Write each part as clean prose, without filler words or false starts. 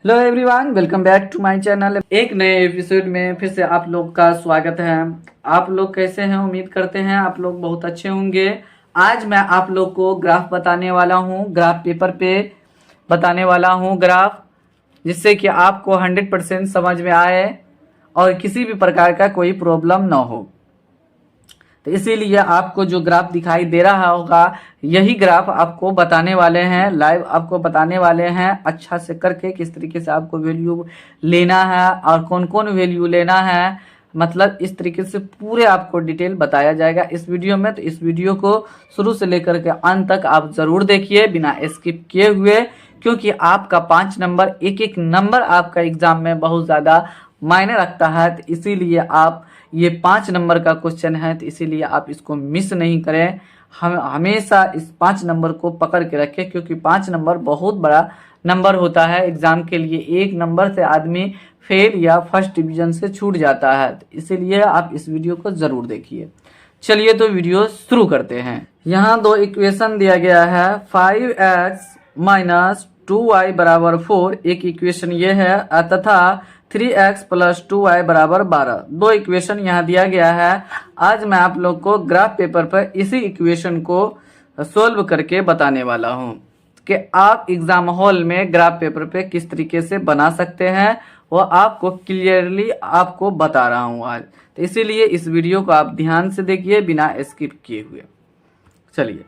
Hello everyone, welcome back to my channel. एक नए episode में फिर से आप लोग का स्वागत है। आप लोग कैसे हैं? उम्मीद करते हैं आप लोग बहुत अच्छे होंगे। आज मैं आप लोग को ग्राफ बताने वाला हूं, ग्राफ पेपर पे बताने वाला हूं ग्राफ, जिससे कि आपको 100% समझ में आए और किसी भी प्रकार का कोई प्रॉब्लम ना हो। तो इसीलिए आपको जो ग्राफ दिखाई दे रहा होगा, यही ग्राफ आपको बताने वाले हैं, लाइव आपको बताने वाले हैं अच्छा से करके किस तरीके से आपको वैल्यू लेना है और कौन कौन वैल्यू लेना है। मतलब इस तरीके से पूरे आपको डिटेल बताया जाएगा इस वीडियो में। तो इस वीडियो को शुरू से लेकर के अंत तक आप जरूर देखिए बिना स्किप किए हुए, क्योंकि आपका 5 नंबर, एक एक नंबर आपका एग्जाम में बहुत ज़्यादा मायने रखता है। तो इसीलिए आप, ये 5 नंबर का क्वेश्चन है, तो इसीलिए आप इसको मिस नहीं करें। हम हमेशा इस 5 नंबर को पकड़ के रखें, क्योंकि 5 नंबर बहुत बड़ा नंबर होता है एग्जाम के लिए। एक नंबर से आदमी फेल या फर्स्ट डिवीजन से छूट जाता है। तो इसीलिए आप इस वीडियो को जरूर देखिए। चलिए तो वीडियो शुरू करते हैं। यहाँ दो इक्वेशन दिया गया है, 5x माइनस 2y बराबर 4, एक इक्वेशन ये है, तथा 3x प्लस 2y बराबर 12। दो इक्वेशन यहाँ दिया गया है। आज मैं आप लोग को ग्राफ पेपर पर इसी इक्वेशन को सोल्व करके बताने वाला हूँ कि आप एग्जाम हॉल में ग्राफ पेपर पे किस तरीके से बना सकते हैं, वो आपको क्लियरली आपको बता रहा हूँ आज। तो इसीलिए इस वीडियो को आप ध्यान से देखिए बिना स्किप किए हुए। चलिए,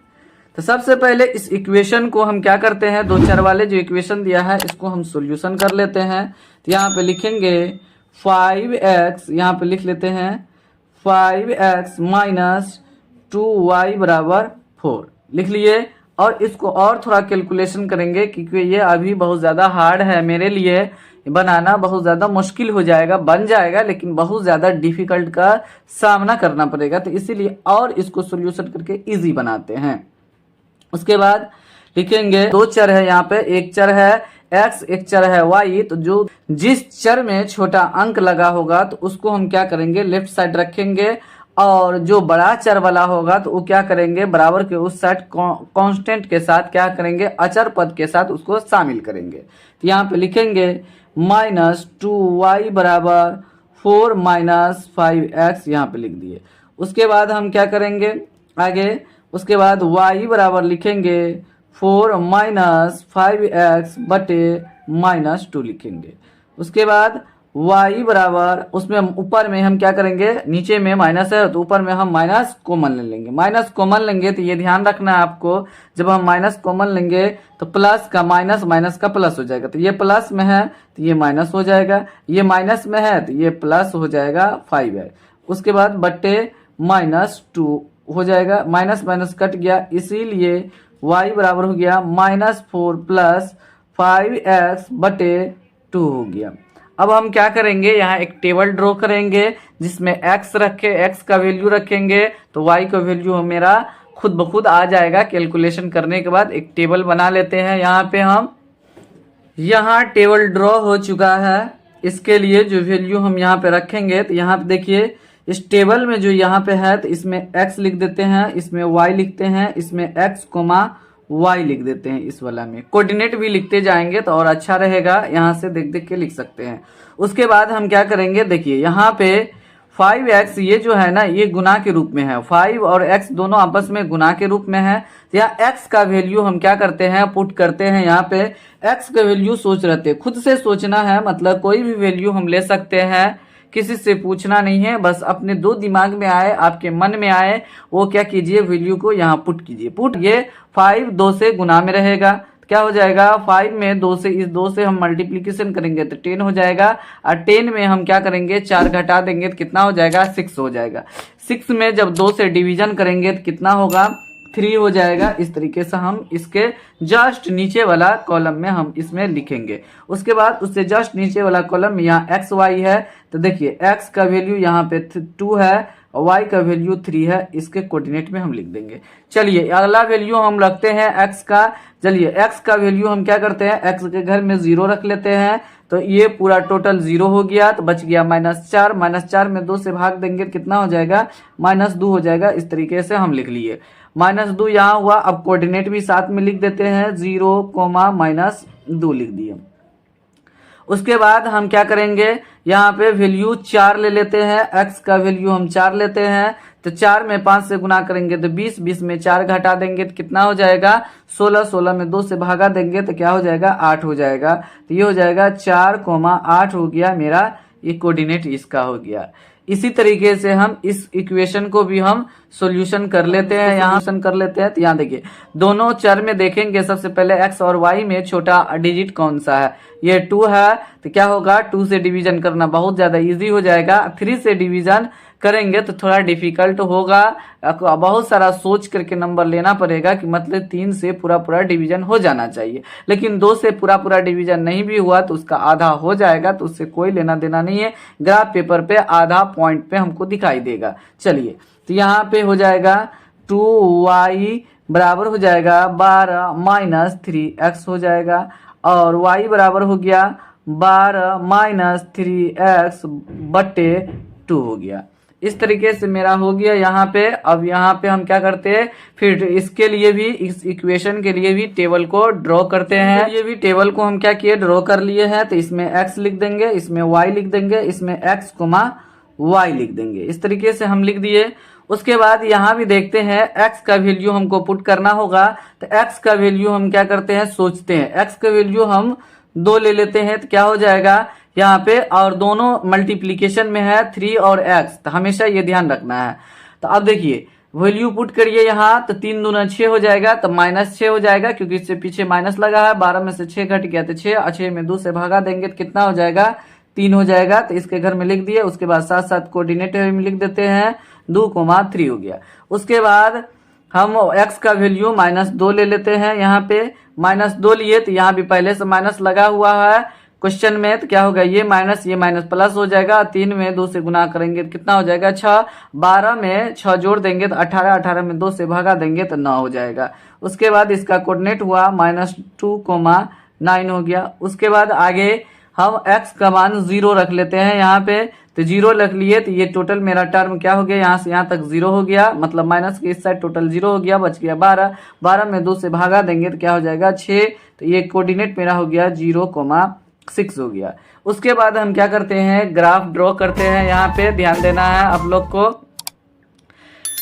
तो सबसे पहले इस इक्वेशन को हम क्या करते हैं, दो चर वाले जो इक्वेशन दिया है इसको हम सॉल्यूशन कर लेते हैं। तो यहाँ पे लिखेंगे 5x, यहाँ पे लिख लेते हैं 5x माइनस 2y बराबर 4 लिख लिए। और इसको और थोड़ा कैलकुलेशन करेंगे, क्योंकि ये अभी बहुत ज़्यादा हार्ड है मेरे लिए, बनाना बहुत ज़्यादा मुश्किल हो जाएगा। बन जाएगा लेकिन बहुत ज़्यादा डिफिकल्ट का सामना करना पड़ेगा। तो इसीलिए और इसको सॉल्यूशन करके इजी बनाते हैं। उसके बाद लिखेंगे दो चर है यहाँ पे, एक चर है x, एक चर है y। तो जो जिस चर में छोटा अंक लगा होगा तो उसको हम क्या करेंगे, लेफ्ट साइड रखेंगे, और जो बड़ा चर वाला होगा तो वो क्या करेंगे, बराबर के उस साइड कांस्टेंट के साथ क्या करेंगे, अचर पद के साथ उसको शामिल करेंगे। तो यहाँ पे लिखेंगे माइनस 2y बराबर 4 माइनस 5x, यहाँ पे लिख दिए। उसके बाद हम क्या करेंगे आगे, उसके बाद y बराबर लिखेंगे 4 माइनस 5x बटे माइनस 2 लिखेंगे। उसके बाद y बराबर, उसमें ऊपर में हम क्या करेंगे, नीचे में माइनस है तो ऊपर में हम माइनस कॉमन ले लेंगे। माइनस कॉमन लेंगे तो ये ध्यान रखना है आपको, जब हम माइनस कॉमन लेंगे तो प्लस का माइनस, माइनस का प्लस हो जाएगा। तो ये प्लस में है तो ये माइनस हो जाएगा, ये माइनस में है तो ये प्लस हो जाएगा 5 है। उसके बाद बटे माइनस 2 हो जाएगा, माइनस माइनस कट गया, इसीलिए y बराबर हो गया माइनस 4 प्लस 5x बटे 2 हो गया। अब हम क्या करेंगे, यहाँ एक टेबल ड्रॉ करेंगे जिसमें x रखे, x का वैल्यू रखेंगे तो y का वैल्यू मेरा खुद ब खुद आ जाएगा। कैलकुलेशन करने के बाद एक टेबल बना लेते हैं। यहाँ पे हम, यहाँ टेबल ड्रॉ हो चुका है। इसके लिए जो वैल्यू हम यहाँ पे रखेंगे, तो यहाँ पे देखिए इस टेबल में जो यहाँ पे है तो इसमें x लिख देते हैं, इसमें y लिखते हैं, इसमें x कोमा y लिख देते हैं। इस वाला में कोऑर्डिनेट भी लिखते जाएंगे तो और अच्छा रहेगा, यहाँ से देख देख के लिख सकते हैं। उसके बाद हम क्या करेंगे, देखिए यहाँ पे 5x ये जो है ना, ये गुना के रूप में है, 5 और x दोनों आपस में गुना के रूप में है। तो यहाँ x का वैल्यू हम क्या करते हैं, पुट करते हैं। यहाँ पे x का वैल्यू सोच रहते, खुद से सोचना है, मतलब कोई भी वैल्यू हम ले सकते हैं, किसी से पूछना नहीं है। बस अपने दो दिमाग में आए, आपके मन में आए, वो क्या कीजिए, वैल्यू को यहाँ पुट कीजिए। पुट, ये 5 2 से गुना में रहेगा, क्या हो जाएगा, 5 में 2 से, इस 2 से हम मल्टीप्लीकेशन करेंगे तो 10 हो जाएगा, और 10 में हम क्या करेंगे, 4 घटा देंगे तो कितना हो जाएगा, 6 हो जाएगा। 6 में जब 2 से डिवीजन करेंगे तो कितना होगा, 3 हो जाएगा। इस तरीके से हम इसके जस्ट नीचे वाला कॉलम में हम इसमें लिखेंगे। उसके बाद उससे जस्ट नीचे वाला कॉलम में यहाँ एक्स वाई है, तो देखिए x का वैल्यू यहाँ पे 2 है और y का वैल्यू 3 है, इसके कोऑर्डिनेट में हम लिख देंगे। चलिए अगला वैल्यू हम रखते हैं x का। चलिए x का वैल्यू हम क्या करते हैं, x के घर में 0 रख लेते हैं, तो ये पूरा टोटल 0 हो गया, तो बच गया -4। -4 में 2 से भाग देंगे तो कितना हो जाएगा, -2 हो जाएगा। इस तरीके से हम लिख लिए, -2 यहाँ हुआ। अब कोऑर्डिनेट भी साथ में लिख देते हैं, 0, -2 लिख दिए। उसके बाद हम क्या करेंगे, यहाँ पे वैल्यू 4 ले लेते हैं, x का वैल्यू हम 4 लेते हैं, तो 4 में 5 से गुना करेंगे तो 20, 20 में 4 घटा देंगे तो कितना हो जाएगा 16, 16 में 2 से भागा देंगे तो क्या हो जाएगा 8 हो जाएगा। तो ये हो जाएगा 4,8 हो गया मेरा, ये कोऑर्डिनेट इसका हो गया। इसी तरीके से हम इस इक्वेशन को भी हम सॉल्यूशन कर लेते हैं, यहाँ सॉल्यूशन कर लेते हैं। तो यहाँ देखिए दोनों चर में देखेंगे, सबसे पहले x और y में छोटा डिजिट कौन सा है, ये 2 है, तो क्या होगा 2 से डिवीजन करना बहुत ज्यादा इजी हो जाएगा। 3 से डिवीजन करेंगे तो थोड़ा डिफिकल्ट होगा, बहुत सारा सोच करके नंबर लेना पड़ेगा कि मतलब 3 से पूरा पूरा डिवीजन हो जाना चाहिए, लेकिन 2 से पूरा पूरा डिवीजन नहीं भी हुआ तो उसका आधा हो जाएगा, तो उससे कोई लेना देना नहीं है। ग्राफ पेपर पे आधा पॉइंट पे हमको दिखाई देगा। चलिए तो यहाँ पे हो जाएगा 2y बराबर हो जाएगा 12 माइनस 3x हो जाएगा, और y बराबर हो गया 12 माइनस 3x बटे 2 हो गया। इस तरीके से मेरा हो गया यहाँ पे। अब यहाँ पे हम क्या करते हैं, फिर इसके लिए भी, इस इक्वेशन के लिए भी टेबल को ड्रॉ करते हैं। ये भी टेबल को हम क्या किए, ड्रॉ कर लिए हैं। तो इसमें x लिख देंगे, इसमें y लिख देंगे, इसमें x, y लिख देंगे। इस तरीके से हम लिख दिए। उसके बाद यहाँ भी देखते हैं x का वैल्यू हमको पुट करना होगा। तो x का वैल्यू हम क्या करते हैं, सोचते हैं। x का वैल्यू हम 2 ले लेते हैं, तो क्या हो जाएगा यहाँ पे, और दोनों मल्टीप्लीकेशन में है 3 और x, तो हमेशा ये ध्यान रखना है। तो अब देखिए वैल्यू पुट करिए यहाँ, तो 3 दूना 6 हो जाएगा, तो -6 हो जाएगा क्योंकि इससे पीछे माइनस लगा है। 12 में से 6 घट गया तो 6, और 6 में 2 से भागा देंगे तो कितना हो जाएगा 3 हो जाएगा। तो इसके घर में लिख दिए। उसके बाद साथ साथ कोऑर्डिनेट में लिख देते हैं 2,3 हो गया। उसके बाद हम x का वैल्यू -2 ले लेते हैं। यहाँ पे -2 लिए तो यहाँ भी पहले से माइनस लगा हुआ है क्वेश्चन में, तो क्या होगा ये माइनस प्लस हो जाएगा। 3 में 2 से गुना करेंगे तो कितना हो जाएगा 6, 12 में 6 जोड़ देंगे तो 18, 18 में 2 से भागा देंगे तो 9 हो जाएगा। उसके बाद इसका कोऑर्डिनेट हुआ -2,9 हो गया। उसके बाद आगे हम x का मान 0 रख लेते हैं यहाँ पे, तो 0 रख लिए तो ये टोटल मेरा टर्म क्या हो गया, यहाँ से यहाँ तक 0 हो गया, मतलब माइनस के इस साइड टोटल 0 हो गया, बच गया 12, 12 में 2 से भागा देंगे तो क्या हो जाएगा 6। तो ये कोऑर्डिनेट मेरा हो गया 0,6 हो गया। उसके बाद हम क्या करते हैं, ग्राफ ड्रॉ करते हैं। यहाँ पे ध्यान देना है आप लोग को।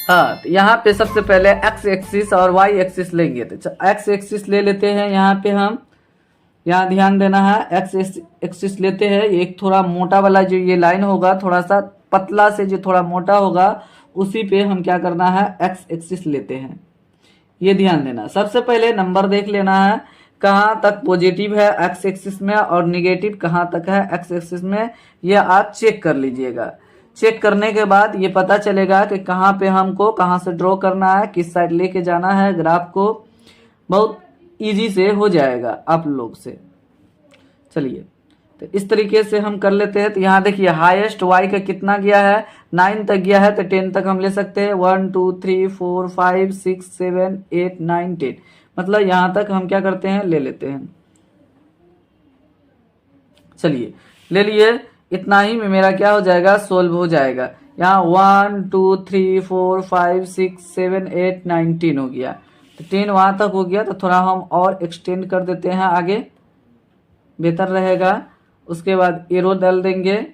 हाँ, तो यहाँ पे सबसे पहले x एक्सिस और y एक्सिस लेंगे, तो x एक्सिस ले लेते हैं। यहाँ पे हम, यहाँ ध्यान देना है, x एक्सिस लेते हैं। एक थोड़ा मोटा वाला जो ये लाइन होगा, थोड़ा सा पतला से जो थोड़ा मोटा होगा, उसी पे हम क्या करना है x एक्सिस लेते हैं। ये ध्यान देना। सबसे पहले नंबर देख लेना है कहाँ तक पॉजिटिव है x एक्सिस में और निगेटिव कहाँ तक है x एक्सिस में, ये आप चेक कर लीजिएगा। चेक करने के बाद ये पता चलेगा कि कहाँ पे हमको कहाँ से ड्रॉ करना है, किस साइड लेके जाना है ग्राफ को। बहुत इजी से हो जाएगा आप लोग से। चलिए तो इस तरीके से हम कर लेते हैं। तो यहाँ देखिए हाईएस्ट y का कितना गया है, 9 तक गया है, तो 10 तक हम ले सकते हैं। 1 2 3 4 5 6 7 8 9 10, मतलब यहाँ तक हम क्या करते हैं, ले लेते हैं। चलिए ले लिए, इतना ही में मेरा क्या हो जाएगा, सोल्व हो जाएगा। यहाँ 1 2 3 4 5 6 7 8 9 10 हो गया, तो 10 वहाँ तक हो गया। तो थोड़ा हम और एक्सटेंड कर देते हैं आगे, बेहतर रहेगा। उसके बाद एरो डाल देंगे,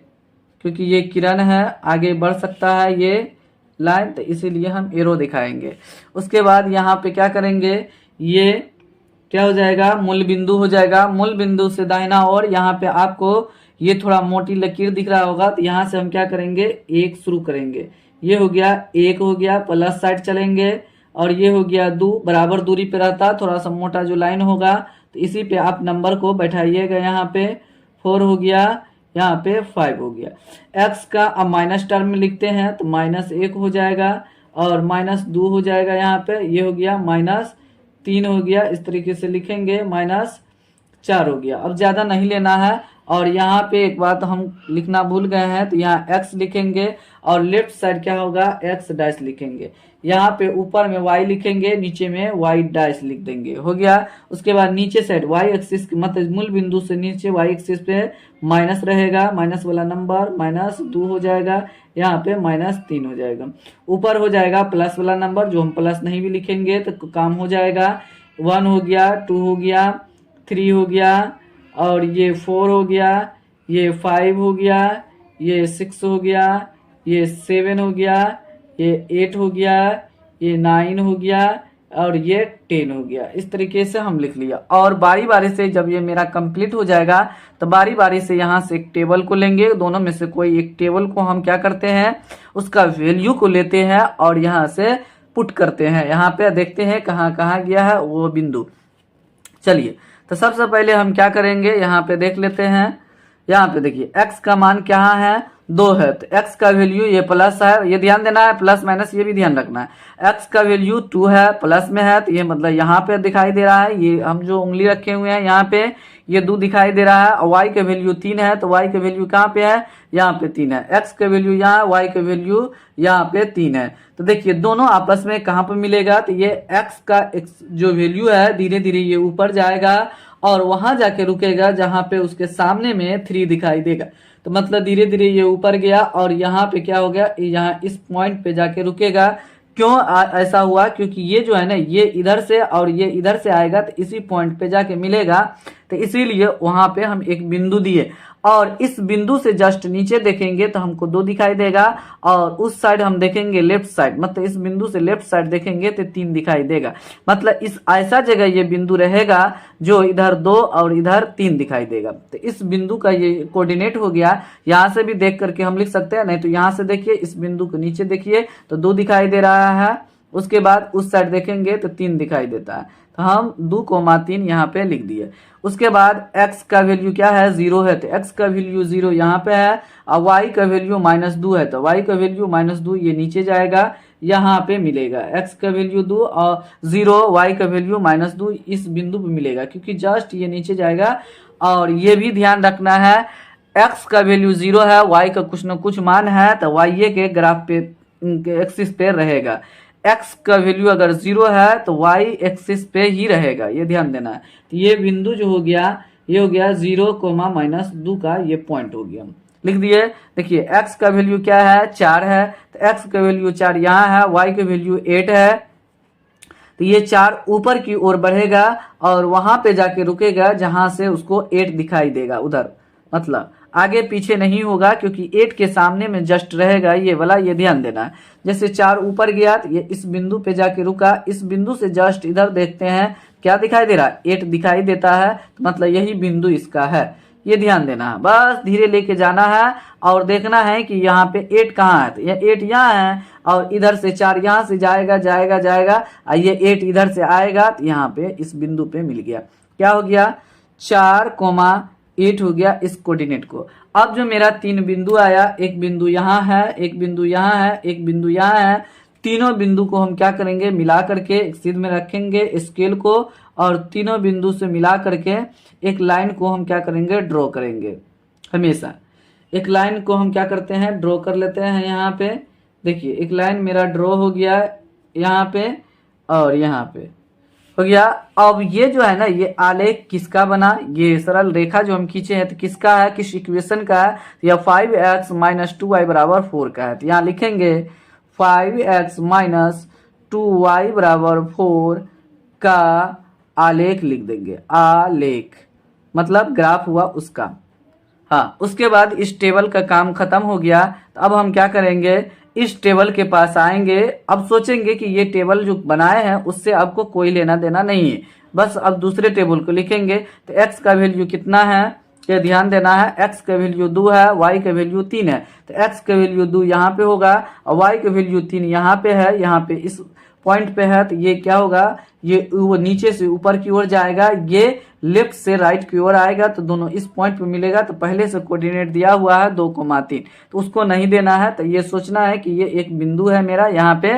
क्योंकि ये किरण है, आगे बढ़ सकता है ये लाइन, तो इसीलिए हम एरो दिखाएंगे। उसके बाद यहाँ पे क्या करेंगे, ये क्या हो जाएगा, मूल बिंदु हो जाएगा। मूल बिंदु से दाहिना और यहाँ पे आपको ये थोड़ा मोटी लकीर दिख रहा होगा, तो यहाँ से हम क्या करेंगे, 1 शुरू करेंगे। ये हो गया 1 हो गया, प्लस साइड चलेंगे, और ये हो गया 2, बराबर दूरी पे रहता, थोड़ा सा मोटा जो लाइन होगा, तो इसी पे आप नंबर को बैठाइएगा। यहाँ पे 4 हो गया, यहाँ पे 5 हो गया। x का अब माइनस टर्म में लिखते हैं, तो -1 हो जाएगा, और -2 हो जाएगा। यहाँ पे ये हो गया -3 हो गया। इस तरीके से लिखेंगे, -4 हो गया। अब ज़्यादा नहीं लेना है। और यहाँ पे एक बात हम लिखना भूल गए हैं, तो यहाँ x लिखेंगे, और लेफ्ट साइड क्या होगा, x डैश लिखेंगे। यहाँ पे ऊपर में y लिखेंगे, नीचे में y डैश लिख देंगे, हो गया। उसके बाद नीचे साइड y एक्सिस, मतलब मूल बिंदु से नीचे y एक्सिस पे माइनस रहेगा, माइनस वाला नंबर -2 हो जाएगा, यहाँ पे -3 हो जाएगा। ऊपर हो जाएगा प्लस वाला नंबर, जो हम प्लस नहीं भी लिखेंगे तो काम हो जाएगा। 1 हो गया, 2 हो गया, 3 हो गया, और ये 4 हो गया, ये 5 हो गया, ये 6 हो गया, ये 7 हो गया, ये 8 हो गया, ये 9 हो गया और ये 10 हो गया। इस तरीके से हम लिख लिया। और बारी बारी से जब ये मेरा कंप्लीट हो जाएगा तो बारी बारी से यहाँ से एक टेबल को लेंगे, दोनों में से कोई एक टेबल को हम क्या करते हैं, उसका वैल्यू को लेते हैं और यहाँ से पुट करते हैं। यहाँ पे देखते हैं कहाँ कहाँ गया है वो बिंदु। चलिए, तो सबसे पहले हम क्या करेंगे, यहाँ पे देख लेते हैं। यहाँ पे देखिए x का मान क्या है, 2 है, तो x का वैल्यू ये प्लस है, ये ध्यान देना है, प्लस माइनस ये भी ध्यान रखना है। x का वैल्यू 2 है, प्लस में है, तो ये मतलब यहाँ पे दिखाई दे रहा है, ये हम जो उंगली रखे हुए हैं यहाँ पे ये 2 दिखाई दे रहा है। और y का वैल्यू 3 है, तो y का वैल्यू कहाँ पे है, यहाँ पे 3 है। x का वैल्यू यहाँ, y का वैल्यू यहाँ पे 3 है। तो देखिए दोनों आपस में कहाँ पर मिलेगा, तो ये x का जो वैल्यू है धीरे धीरे ये ऊपर जाएगा और वहां जाके रुकेगा जहां पे उसके सामने में 3 दिखाई देगा। तो मतलब धीरे धीरे ये ऊपर गया और यहाँ पे क्या हो गया, यहाँ इस पॉइंट पे जाके रुकेगा। क्यों ऐसा हुआ, क्योंकि ये जो है ना ये इधर से और ये इधर से आएगा तो इसी पॉइंट पे जाके मिलेगा, तो इसीलिए वहां पे हम एक बिंदु दिए। और इस बिंदु से जस्ट नीचे देखेंगे तो हमको 2 दिखाई देगा और उस साइड हम देखेंगे लेफ्ट साइड, मतलब इस बिंदु से लेफ्ट साइड देखेंगे तो 3 दिखाई देगा। मतलब इस ऐसा जगह ये बिंदु रहेगा जो इधर 2 और इधर 3 दिखाई देगा। तो इस बिंदु का ये कोऑर्डिनेट हो गया। यहाँ से भी देख करके हम लिख सकते हैं, नहीं तो यहाँ से देखिए इस बिंदु को नीचे देखिए तो 2 दिखाई दे रहा है, उसके बाद उस साइड देखेंगे तो 3 दिखाई देता है। तो हम 2,3 यहाँ पे लिख दिए। उसके बाद x का वैल्यू क्या है, 0 है, तो x का वैल्यू 0 यहाँ पे है और y का वैल्यू -2 है, तो y का वैल्यू -2 ये नीचे जाएगा, यहाँ पे मिलेगा। x का वैल्यू 2 और 0, y का वैल्यू -2 इस बिंदु पे मिलेगा, क्योंकि जस्ट ये नीचे जाएगा। और ये भी ध्यान रखना है x का वैल्यू 0 है, y का कुछ न कुछ मान है, तो y के ग्राफ पे एक्सिस पे रहेगा। x का वैल्यू अगर 0 है तो y एक्सिस पे ही रहेगा, ये ध्यान देना है। तो ये बिंदु जो हो गया ये हो गया 0, -2 का ये पॉइंट हो गया, लिख दिए। देखिए x का वैल्यू क्या है, 4 है, तो x का वैल्यू 4 यहाँ है, y का वैल्यू 8 है, तो ये 4 ऊपर की ओर बढ़ेगा और वहां पे जाके रुकेगा जहां से उसको 8 दिखाई देगा उधर, मतलब आगे पीछे नहीं होगा, क्योंकि 8 के सामने में जस्ट रहेगा ये वाला, ये ध्यान देना है। जैसे 4 ऊपर गया तो ये इस बिंदु पे जाके रुका, इस बिंदु से जस्ट इधर देखते हैं क्या दिखाई दे रहा है, 8 दिखाई देता है, तो मतलब यही बिंदु इसका है, ये ध्यान देना है। बस धीरे लेके जाना है और देखना है कि यहाँ पे 8 कहाँ है, तो ये 8 यहाँ है और इधर से 4 यहाँ से जाएगा जाएगा जाएगा और ये 8 इधर से आएगा, तो यहाँ पे इस बिंदु पे मिल गया। क्या हो गया, 4,8 हो गया इस कोऑर्डिनेट को। अब जो मेरा 3 बिंदु आया, एक बिंदु यहाँ है, एक बिंदु यहाँ है, एक बिंदु यहाँ है, तीनों बिंदु को हम क्या करेंगे, मिला करके एक सीध में रखेंगे स्केल को और तीनों बिंदु से मिला करके एक लाइन को हम क्या करेंगे, ड्रॉ करेंगे। हमेशा एक लाइन को हम क्या करते हैं, ड्रॉ कर लेते हैं। यहाँ पे देखिए एक लाइन मेरा ड्रॉ हो गया यहाँ पे और यहाँ पे हो गया। अब ये जो है ना ये आलेख किसका बना, ये सरल रेखा जो हम खींचे हैं तो किसका है, किस इक्वेशन का है, या 5x - 2y = 4 का है। तो यहाँ लिखेंगे 5x - 2y = 4 का आलेख लिख देंगे। आलेख मतलब ग्राफ हुआ उसका। हाँ, उसके बाद इस टेबल का काम खत्म हो गया। तो अब हम क्या करेंगे, इस टेबल के पास आएंगे। अब सोचेंगे कि ये टेबल जो बनाए हैं उससे आपको कोई लेना देना नहीं है, बस अब दूसरे टेबल को लिखेंगे। तो x का वैल्यू कितना है, ये ध्यान देना है। x का वैल्यू 2 है, y का वैल्यू 3 है, तो x का वैल्यू 2 यहाँ पे होगा और y का वैल्यू 3 यहाँ पे है, यहाँ पे इस पॉइंट पे है। तो ये क्या होगा, ये वो नीचे से ऊपर की ओर जाएगा, ये लेफ्ट से राइट की ओर आएगा, तो दोनों इस पॉइंट पे मिलेगा। तो पहले से कोऑर्डिनेट दिया हुआ है 2,3, तो उसको नहीं देना है। तो ये सोचना है कि ये एक बिंदु है मेरा यहाँ पे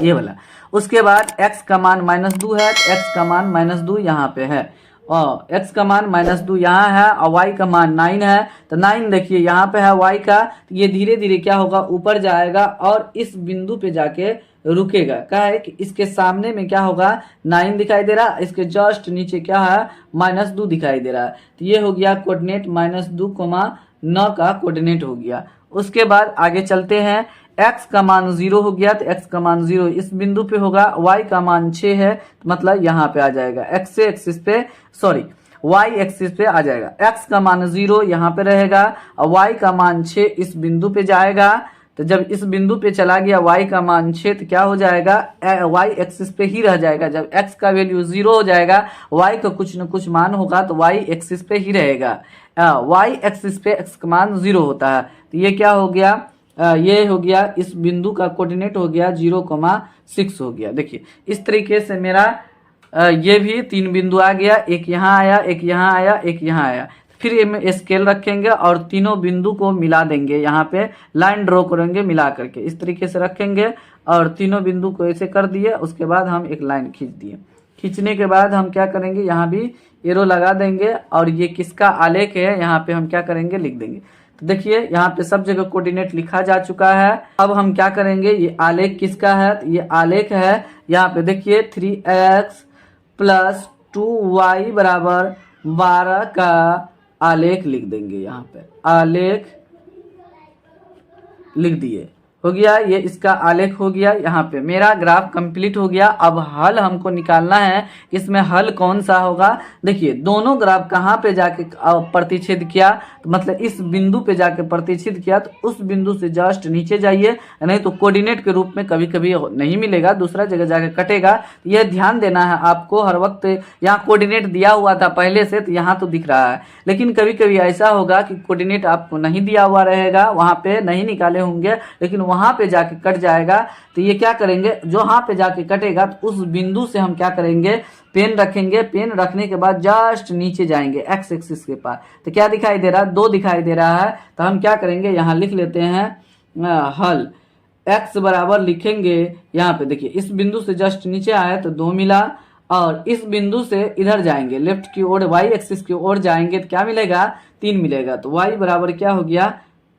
ये वाला। उसके बाद x का मान -2 है, तो x का मान -2 यहाँ पे है और x का मान -2 यहाँ है और y का मान 9 है। तो 9 देखिए यहाँ पे है y का, तो ये धीरे धीरे क्या होगा, ऊपर जाएगा और इस बिंदु पे जाके रुकेगा। क्या है कि इसके सामने में क्या होगा, 9 दिखाई दे रहा, इसके जस्ट नीचे क्या है, -2 दिखाई दे रहा है। तो ये हो गया कोऑर्डिनेट -2,9 का कोऑर्डिनेट हो गया। उसके बाद आगे चलते हैं। x का मान 0 हो गया, तो x का मान 0 इस बिंदु पे होगा, y का मान 6 है, तो मतलब यहाँ पे आ जाएगा। x से एक्सिस पे वाई एक्सिस पे आ जाएगा। एक्स का मान 0 यहाँ पे रहेगा और वाई का मान 6 इस बिंदु पे जाएगा। तो जब इस बिंदु पे चला गया y का मान 6 तो क्या हो जाएगा, y एक्सिस पे ही रह जाएगा। जब x का वैल्यू 0 हो जाएगा, y का कुछ न कुछ मान होगा तो y एक्सिस पे ही रहेगा। y एक्सिस पे x का मान 0 होता है। तो ये क्या हो गया, ये हो गया इस बिंदु का कोऑर्डिनेट हो गया 0,6 हो गया। देखिए इस तरीके से मेरा ये भी 3 बिंदु आ गया, एक यहाँ आया, एक यहाँ आया, एक यहाँ आया। फिर ये में स्केल रखेंगे और तीनों बिंदु को मिला देंगे, यहाँ पे लाइन ड्रॉ करेंगे मिला करके, इस तरीके से रखेंगे और तीनों बिंदु को ऐसे कर दिए। उसके बाद हम एक लाइन खींच दिए। खींचने के बाद हम क्या करेंगे, यहाँ भी एरो लगा देंगे और ये किसका आलेख है यहाँ पे हम क्या करेंगे, लिख देंगे। तो देखिए यहाँ पे सब जगह कोऑर्डिनेट लिखा जा चुका है। अब हम क्या करेंगे, ये आलेख किसका है, तो ये आलेख है यहाँ पे देखिए 3x + 2y = 12 का आलेख लिख देंगे। यहाँ पे आलेख लिख दिए, हो गया, ये इसका आलेख हो गया। यहाँ पे मेरा ग्राफ कंप्लीट हो गया। अब हल हमको निकालना है, इसमें हल कौन सा होगा। देखिए दोनों ग्राफ कहाँ पे जाके प्रतिच्छेद किया, तो मतलब इस बिंदु पे जाके प्रतिच्छेद किया, तो उस बिंदु से जस्ट नीचे जाइए, नहीं तो कोऑर्डिनेट के रूप में कभी कभी नहीं मिलेगा, दूसरा जगह जाके कटेगा। यह ध्यान देना है आपको हर वक्त। यहाँ कोऑर्डिनेट दिया हुआ था पहले से, तो यहाँ तो दिख रहा है, लेकिन कभी कभी ऐसा होगा कि कोऑर्डिनेट आपको नहीं दिया हुआ रहेगा, वहाँ पे नहीं निकाले होंगे, लेकिन वहां पे जाके कट जाएगा। तो ये क्या करेंगे, जो वहां पे जाके कटेगा तो उस बिंदु से हम क्या करेंगे, पेन रखेंगे। पेन रखने के बाद जस्ट नीचे जाएंगे एक्स एक्सिस के पास। तो क्या दिखाई दे रहा है, 2 दिखाई दे रहा है। तो हम क्या करेंगे, यहाँ लिख लेते हैं हल। x बराबर लिखेंगे यहाँ पे, देखिए इस बिंदु से जस्ट नीचे आया तो 2 मिला, और इस बिंदु से इधर जाएंगे लेफ्ट की ओर, y एक्सिस की ओर जाएंगे तो क्या मिलेगा, 3 मिलेगा। तो y बराबर क्या हो गया,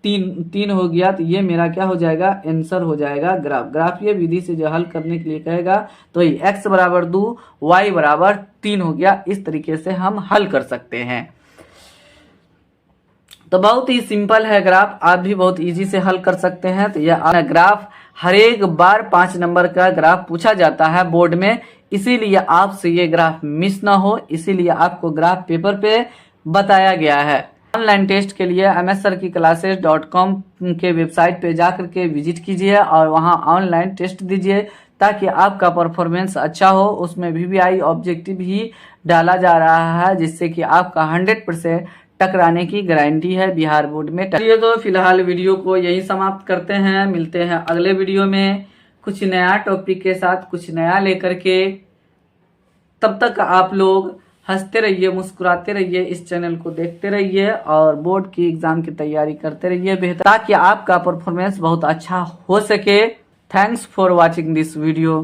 3 हो गया। तो ये मेरा क्या हो जाएगा, आंसर हो जाएगा ग्राफ ये विधि से जो हल करने के लिए कहेगा तो ये x = 2 y = 3 हो गया। इस तरीके से हम हल कर सकते हैं। तो बहुत ही सिंपल है ग्राफ, आप भी बहुत इजी से हल कर सकते हैं। तो यह ग्राफ हर एक बार 5 नंबर का ग्राफ पूछा जाता है बोर्ड में, इसीलिए आपसे ये ग्राफ मिस ना हो, इसीलिए आपको ग्राफ पेपर पे बताया गया है। ऑनलाइन टेस्ट के लिए msrkiclasses.com के वेबसाइट पे जाकर के विजिट कीजिए और वहां ऑनलाइन टेस्ट दीजिए, ताकि आपका परफॉर्मेंस अच्छा हो। उसमें VVI ऑब्जेक्टिव ही डाला जा रहा है, जिससे कि आपका 100% टकराने की गारंटी है बिहार बोर्ड में। चलिए तो फिलहाल वीडियो को यही समाप्त करते हैं, मिलते हैं अगले वीडियो में कुछ नया टॉपिक के साथ, कुछ नया लेकर के। तब तक आप लोग हंसते रहिए, मुस्कुराते रहिए, इस चैनल को देखते रहिए और बोर्ड की एग्जाम की तैयारी करते रहिए बेहतर, ताकि आपका परफॉर्मेंस बहुत अच्छा हो सके। Thanks for watching this video.